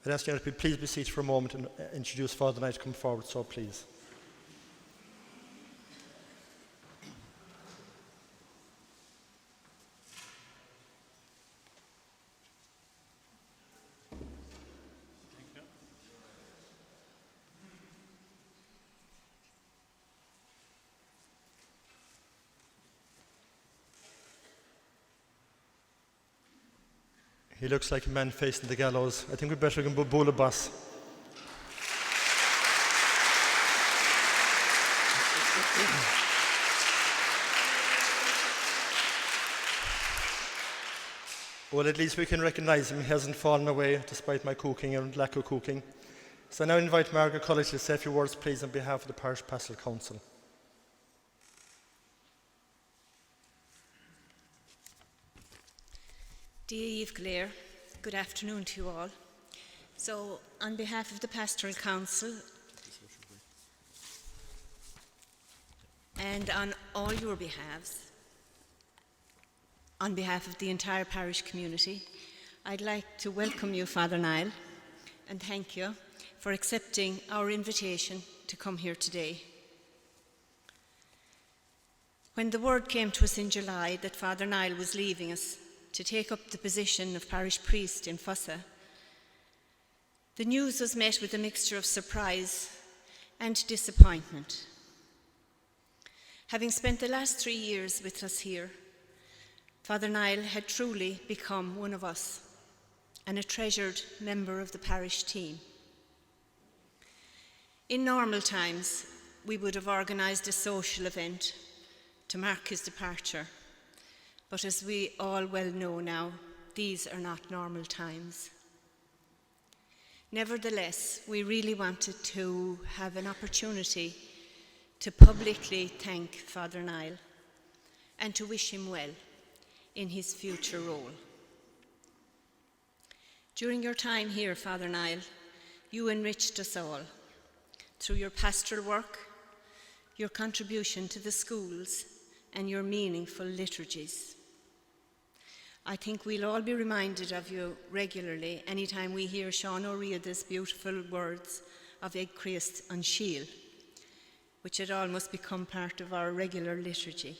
I'd ask you to please be seated for a moment and introduce Father Niall to come forward, so please. He looks like a man facing the gallows. I think we better give him a bowl of bus. Well, at least we can recognise him. He hasn't fallen away despite my cooking and lack of cooking. So I now invite Margaret College to say a few words, please, on behalf of the Parish Pastoral Council. Dia Claire, good afternoon to you all. So, on behalf of the Pastoral Council and on all your behalves, on behalf of the entire parish community, I'd like to welcome you, Father Niall, and thank you for accepting our invitation to come here today. When the word came to us in July that Father Niall was leaving us to take up the position of parish priest in Fossa, the news was met with a mixture of surprise and disappointment. Having spent the last 3 years with us here, Father Niall had truly become one of us and a treasured member of the parish team. In normal times, we would have organised a social event to mark his departure. But as we all well know now, these are not normal times. Nevertheless, we really wanted to have an opportunity to publicly thank Father Niall and to wish him well in his future role. During your time here, Father Niall, you enriched us all through your pastoral work, your contribution to the schools, and your meaningful liturgies. I think we'll all be reminded of you regularly anytime we hear Sean O'Riordan's beautiful words of Eg Christ an Shiel, which had almost become part of our regular liturgy.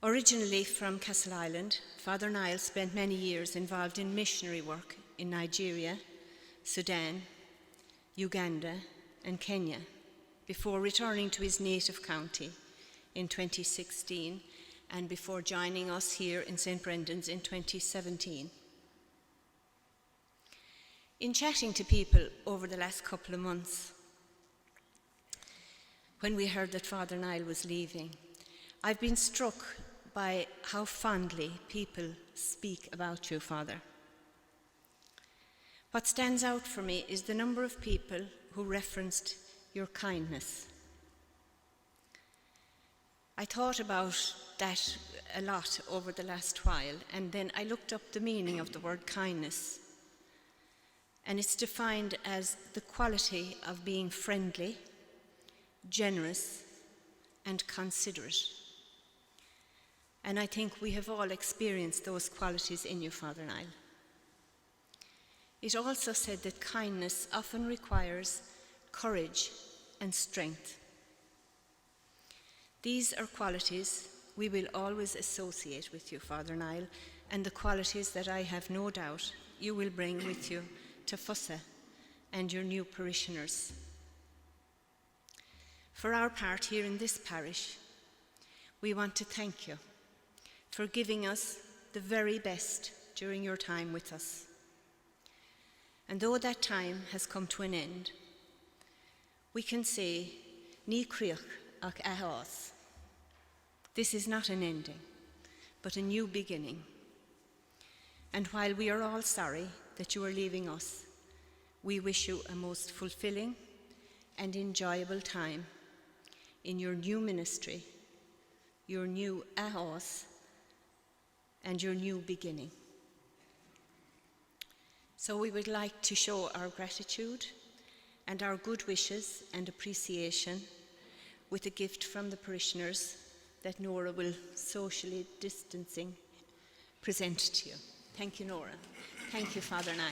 Originally from Castle Island, Father Niall spent many years involved in missionary work in Nigeria, Sudan, Uganda, and Kenya, before returning to his native county in 2016 and before joining us here in St. Brendan's in 2017. In chatting to people over the last couple of months, when we heard that Father Niall was leaving, I've been struck by how fondly people speak about you, Father. What stands out for me is the number of people who referenced your kindness. I thought about that a lot over the last while, and then I looked up the meaning of the word kindness. And it's defined as the quality of being friendly, generous, and considerate. And I think we have all experienced those qualities in you, Father Niall. It also said that kindness often requires courage and strength. These are qualities we will always associate with you, Father Niall, and the qualities that I have no doubt you will bring with you to Fossa and your new parishioners. For our part here in this parish, we want to thank you for giving us the very best during your time with us. And though that time has come to an end, we can say, Ní críoch ach ahas. This is not an ending, but a new beginning. And while we are all sorry that you are leaving us, we wish you a most fulfilling and enjoyable time in your new ministry, your new ahos, and your new beginning. So we would like to show our gratitude and our good wishes and appreciation with a gift from the parishioners that Nora will, socially distancing, present to you. Thank you, Nora. Thank you, Father Niall.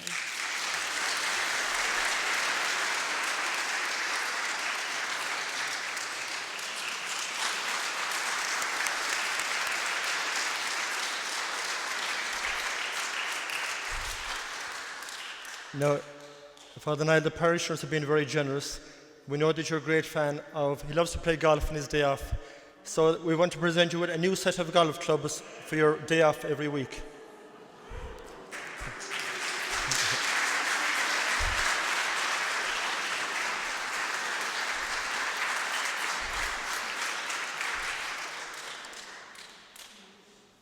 Now, Father Niall, the parishioners have been very generous. We know that you're a great fan of, he loves to play golf on his day off. So we want to present you with a new set of golf clubs for your day off every week.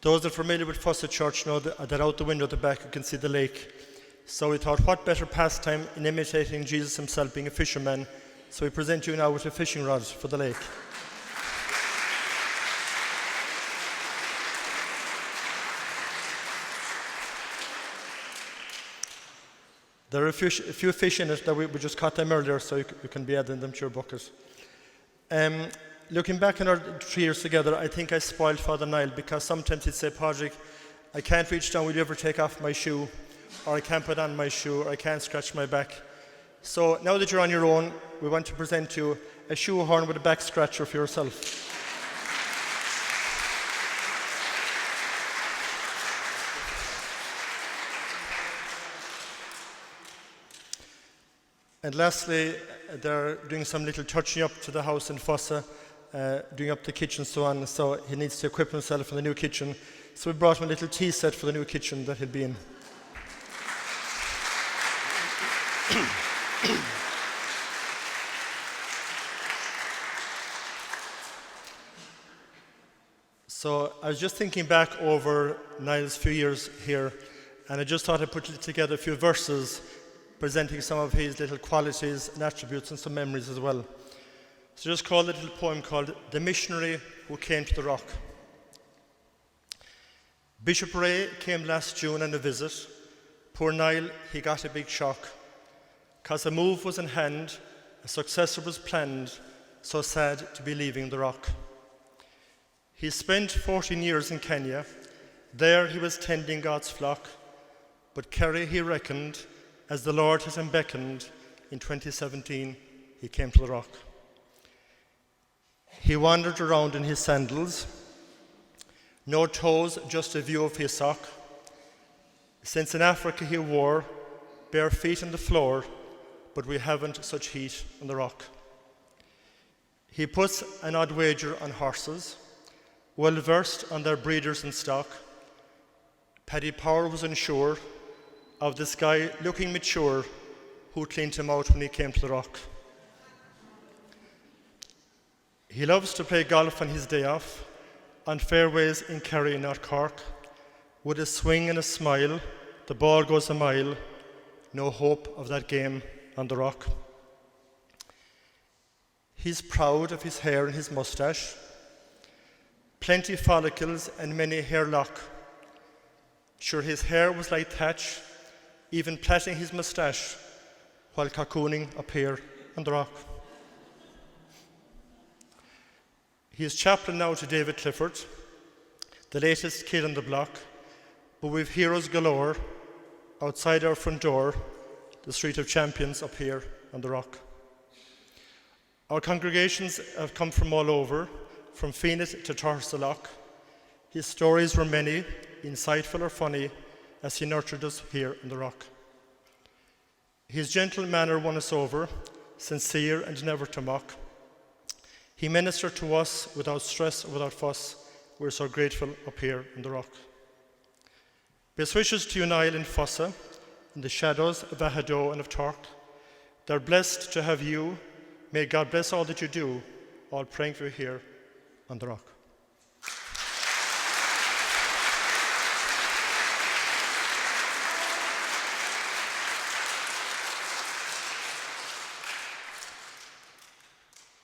Those that are familiar with Fossa Church know that out the window at the back you can see the lake. So we thought, what better pastime in imitating Jesus himself being a fisherman? So we present you now with a fishing rod for the lake. There are a few fish in it that we just caught them earlier, so you can be adding them to your bucket. Looking back on our 3 years together, I think I spoiled Father Niall, because sometimes he'd say, Padraig, I can't reach down, will you ever take off my shoe? Or I can't put on my shoe, or I can't scratch my back. So now that you're on your own, we want to present you a shoehorn with a back scratcher for yourself. And lastly, they're doing some little touching up to the house in Fossa, doing up the kitchen and so on, so he needs to equip himself for the new kitchen. So we brought him a little tea set for the new kitchen that he'll be in. So I was just thinking back over Niall's few years here, and I just thought I'd put together a few verses presenting some of his little qualities and attributes and some memories as well. So just called a little poem called The Missionary Who Came to the Rock. Bishop Ray came last June on a visit. Poor Niall, he got a big shock. 'Cause a move was in hand, a successor was planned, so sad to be leaving the rock. He spent 14 years in Kenya. There he was tending God's flock. But Kerry he reckoned, as the Lord had him beckoned, in 2017 he came to the rock. He wandered around in his sandals, no toes, just a view of his sock. Since in Africa he wore bare feet on the floor, but we haven't such heat on the rock. He puts an odd wager on horses, well versed on their breeders and stock. Paddy Power was unsure of this guy looking mature who cleaned him out when he came to the rock. He loves to play golf on his day off, on fairways in Kerry, not Cork. With a swing and a smile, the ball goes a mile, no hope of that game on the rock. He's proud of his hair and his moustache, plenty follicles and many hair lock. Sure, his hair was like thatch, even plaiting his moustache while cocooning up here on the rock. He is chaplain now to David Clifford, the latest kid on the block, but we've heroes galore outside our front door, the Street of Champions up here on the rock. Our congregations have come from all over, from Phoenix to Torsalloch. His stories were many, insightful or funny, as he nurtured us here on the rock. His gentle manner won us over, sincere and never to mock. He ministered to us without stress or without fuss. We're so grateful up here on the rock. Best wishes to you, Niall, in Fossa, in the shadows of Ahado and of Tork. They're blessed to have you. May God bless all that you do, all praying for you here on the rock.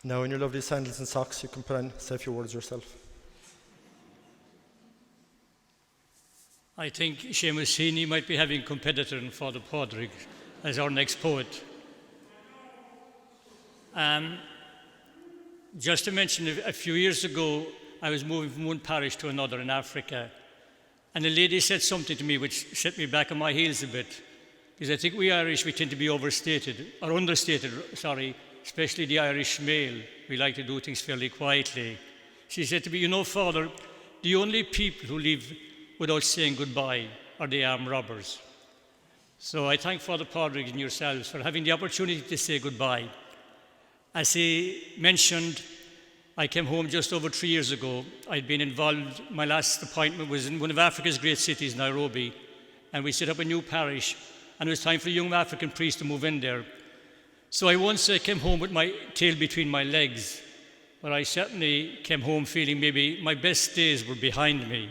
Now in your lovely sandals and socks, you can put on, say a few words yourself. I think Seamus Heaney might be having a competitor in Father Padraig as our next poet. Just to mention, a few years ago, I was moving from one parish to another in Africa, And a lady said something to me which set me back on my heels a bit. Because I think we Irish, we tend to be understated, especially the Irish male. We like to do things fairly quietly. She said to me, you know, Father, the only people who leave without saying goodbye are the armed robbers. So I thank Father Padraig and yourselves for having the opportunity to say goodbye. As he mentioned, I came home just over 3 years ago. I'd been involved, my last appointment was in one of Africa's great cities, Nairobi, and we set up a new parish, and it was time for a young African priest to move in there. So I once came home with my tail between my legs, but I certainly came home feeling maybe my best days were behind me,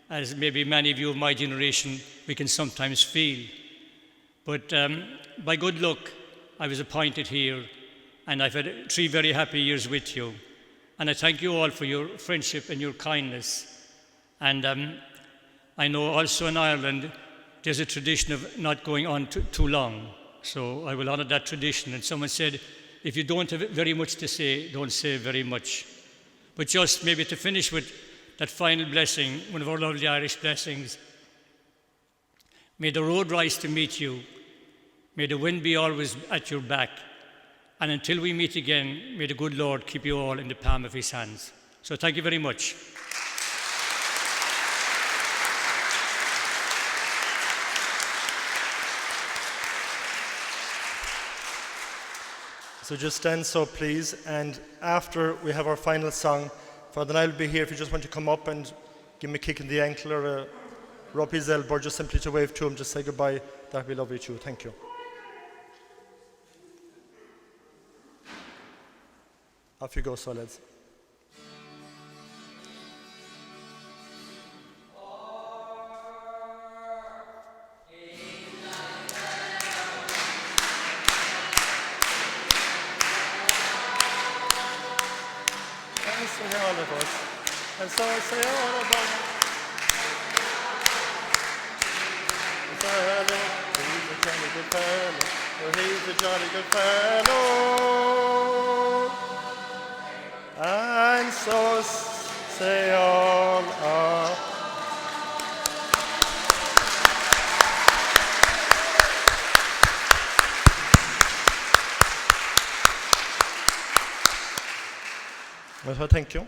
as maybe many of you of my generation we can sometimes feel. But by good luck, I was appointed here, and I've had 3 very happy years with you. And I thank you all for your friendship and your kindness. And I know also in Ireland, there's a tradition of not going on too long. So I will honour that tradition. And someone said, if you don't have very much to say, don't say very much. But just maybe to finish with that final blessing, one of our lovely Irish blessings. May the road rise to meet you. May the wind be always at your back. And until we meet again, may the good Lord keep you all in the palm of his hands. So thank you very much. So just stand so, please. And after we have our final song, Fr Niall will be here if you just want to come up and give him a kick in the ankle or rub his elbow, just simply to wave to him, just say goodbye. That would be lovely too. Thank you. Off you go, so lads. And so say all of us. And so say all of us. Fellow, he's a jolly good fellow. Oh, he's a jolly good fellow. And so say all of Well, thank you.